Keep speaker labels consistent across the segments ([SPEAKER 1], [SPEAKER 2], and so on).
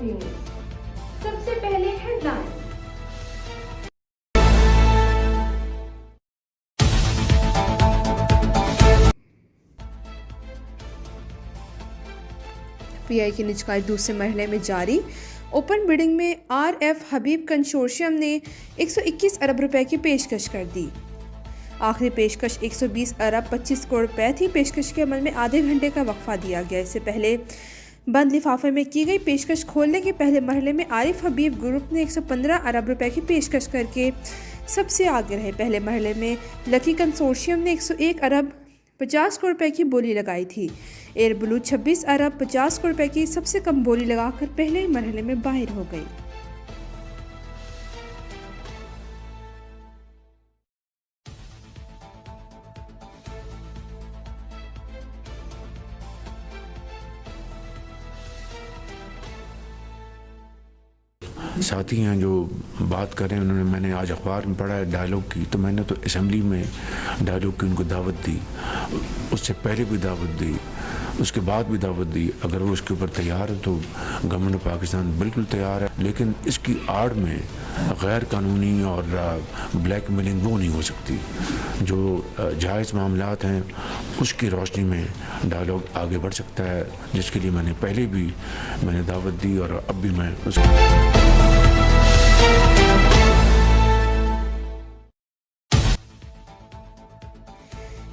[SPEAKER 1] TV news. सबसे पहले headline. Pi की निजकारी दूसरे मरहले में जारी। ओपन बिडिंग में आरएफ हबीब कंसोर्शियम ने 121 अरब रुपए की पेशकश कर दी। आखिरी पेशकश 120 अरब 25 करोड़ रुपए थी। पेशकश के अमल में आधे घंटे का वक्फा दिया गया। इससे पहले बंद लिफाफे में की गई पेशकश खोलने के पहले मरहले में आरिफ हबीब ग्रुप ने 115 अरब रुपए की पेशकश करके सबसे आगे रहे। पहले मरहले में लकी कंसोर्शियम ने 101 अरब 50 करोड़ रुपए की बोली लगाई थी। एयर ब्लू 26 अरब 50 करोड़ रुपए की सबसे कम बोली लगाकर पहले ही मरहले में बाहर हो गई।
[SPEAKER 2] साथी हैं जो बात कर रहे हैं, उन्होंने मैंने आज अखबार में पढ़ा है डायलॉग की, तो मैंने तो असेंबली में डायलॉग की उनको दावत दी, उससे पहले भी दावत दी, उसके बाद भी दावत दी। अगर वो उसके ऊपर तैयार है तो गवर्नमेंट ऑफ पाकिस्तान बिल्कुल तैयार है, लेकिन इसकी आड़ में गैर कानूनी और ब्लैक मेलिंग वो नहीं हो सकती। जो जायज़ मामलात हैं उसकी रोशनी में डायलॉग आगे बढ़ सकता है, जिसके लिए मैंने पहले भी दावत दी और अब भी मैं उसको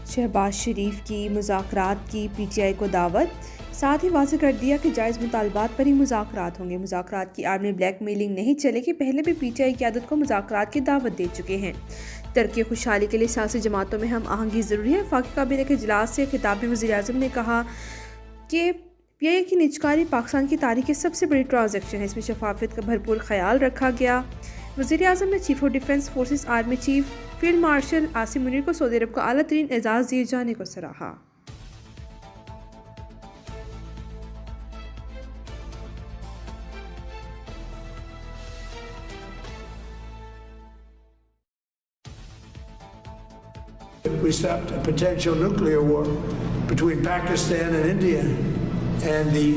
[SPEAKER 3] शहबाज शरीफ की मुज़ाकरात की पीटीआई को दावत। साथ ही वाज़ेह कर दिया कि जायज़ मुतालबात पर ही मुज़ाकरात होंगे। मुज़ाकरात की आड़ में ब्लैक मेलिंग नहीं चलेगी। पहले भी पीटीआई क़यादत को मुज़ाकरात की दावत दे चुके हैं। तरक्की खुशहाली के लिए सियासी जमातों में हम आहंगी ज़रूरी है। वफाकी काबीना के इजलास से खिताब में वज़ीर-ए-आज़म ने कहा कि पीआई की निजकारी पाकिस्तान की तारीख की सबसे बड़ी ट्रांजैक्शन है। इसमें शफाफियत का भरपूर ख्याल रखा गया। वज़ीर-ए-आज़म ने chief of defence forces army chief field marshal Asim Munir को सऊदी अरब को आला तरीन एजाज़ दिए जाने को सराहा।
[SPEAKER 4] We stopped a potential nuclear war between Pakistan and India, and the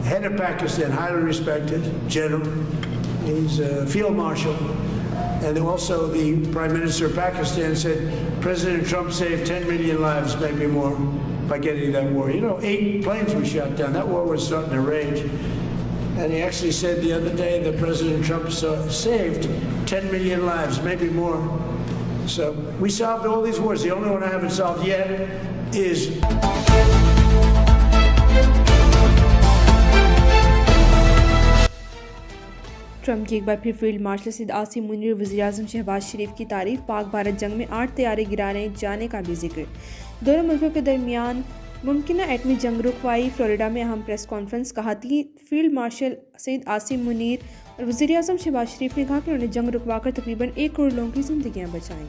[SPEAKER 4] head of Pakistan, highly respected general, he's a field marshal, and also the Prime Minister of Pakistan said President Trump saved 10 million lives, maybe more, by getting that war. You know, 8 planes were shot down. That war was starting to rage. And he actually said the other day that President Trump saved 10 million lives, maybe more. So we solved all these wars. The only one I haven't solved yet is
[SPEAKER 3] Trump की एक बार फिर field marshal Syed Asim Munir, वज़ीर-ए-आज़म शहबाज शरीफ की तारीफ। पाक भारत जंग में 8 तैयारे गिराने जाने का भी जिक्र। दोनों मुल्कों के दरमियान मुमकिन एटमी जंग रुकवाई। फ्लोरिडा में अहम प्रेस कॉन्फ्रेंस कहा थी। फील्ड मार्शल सैयद आसिम मुनीर और वज़ीर-ए-आज़म शहबाज शरीफ ने कहा कि उन्होंने जंग रुकवाकर तकरीबन 1 करोड़ लोगों की जिंदगियां बचाईं।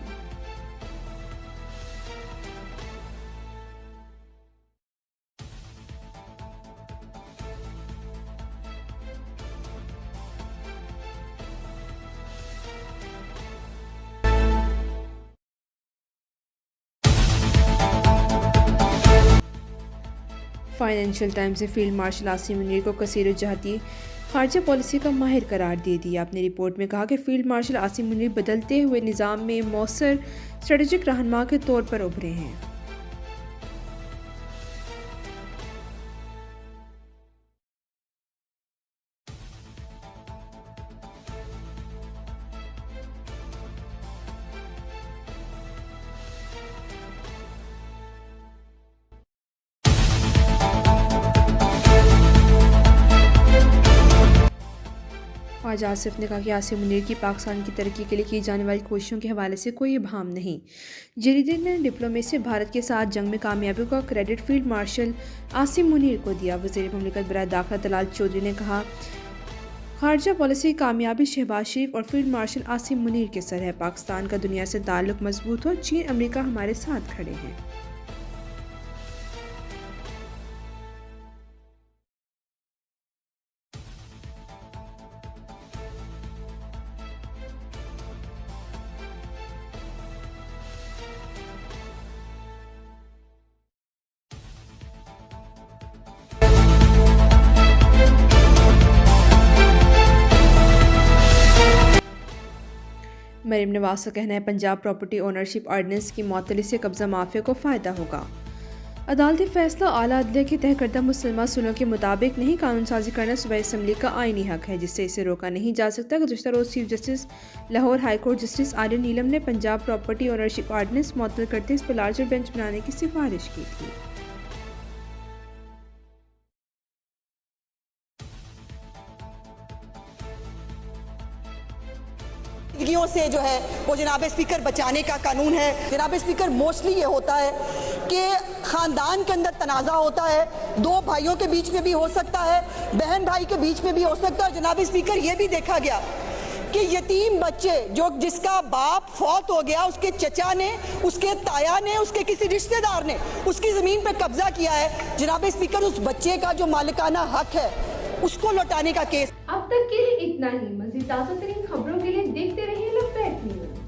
[SPEAKER 3] फाइनेंशियल टाइम्स ने फील्ड मार्शल आसिम मुनीर को कसीर जहती खारजा पॉलिसी का माहिर करार दे दिया। अपनी रिपोर्ट में कहा कि फील्ड मार्शल आसिम मुनीर बदलते हुए निज़ाम में मौसर स्ट्रेटेजिक रहनुमा के तौर पर उभरे हैं। ख्वाजा आसिफ ने कहा कि आसिम मुनीर की पाकिस्तान की तरक्की के लिए की जाने वाली कोशिशों के हवाले से कोई इबाहम नहीं। जरीदे ने डिप्लोमेसी से भारत के साथ जंग में कामयाबी का credit field marshal Asim Munir को दिया। वज़ीर मुमलिकत बराए दाखिला तलाल चौधरी ने कहा, खारजा पॉलिसी की कामयाबी शहबाज शरीफ और फील्ड मार्शल आसिम मुनीर के सर है। पाकिस्तान का दुनिया से ताल्लुक मजबूत हो, चीन अमेरिका हमारे साथ खड़े हैं। मरीम नवाज का कहना है पंजाब प्रॉपर्टी ओनरशिप ऑर्डिनेंस की मअतली से कब्जा माफिया को फ़ायदा होगा। अदालती फैसला आला अदलिया के तय करदा मुसलमान सुलों के मुताबिक नहीं कानून साजी करना सूबाई असम्बली का आईनी हक है, जिससे इसे रोका नहीं जा सकता। गुज़श्ता रोज़ chief justice Lahore high court justice Aryan Neelam ने पंजाब प्रॉपर्टी ओनरशिप ऑर्डिनेंस मुअत्तल करते इस पर लार्जर बेंच बनाने की सिफारिश की थी।
[SPEAKER 5] जिंदगियों से जो है वो जनाब स्पीकर बचाने का कानून है। जनाब स्पीकर मोस्टली ये होता है कि ख़ानदान के अंदर तनाज़ा होता है, दो भाइयों के बीच में भी हो सकता है, बहन भाई के बीच में भी हो सकता है। जनाब स्पीकर ये भी देखा गया कि यतीम बच्चे जो जिसका बाप फौत हो गया, उसके चचा ने, उसके ताया ने, उसके किसी रिश्तेदार ने उसकी ज़मीन पर कब्जा किया है। जनाब स्पीकर उस बच्चे का जो मालिकाना हक है उसको लौटाने का केस।
[SPEAKER 1] अब तक के लिए इतना ही। मज़ीद ताज़ा तरीन खबरों के लिए देखते रहिए लपैट न्यूज़।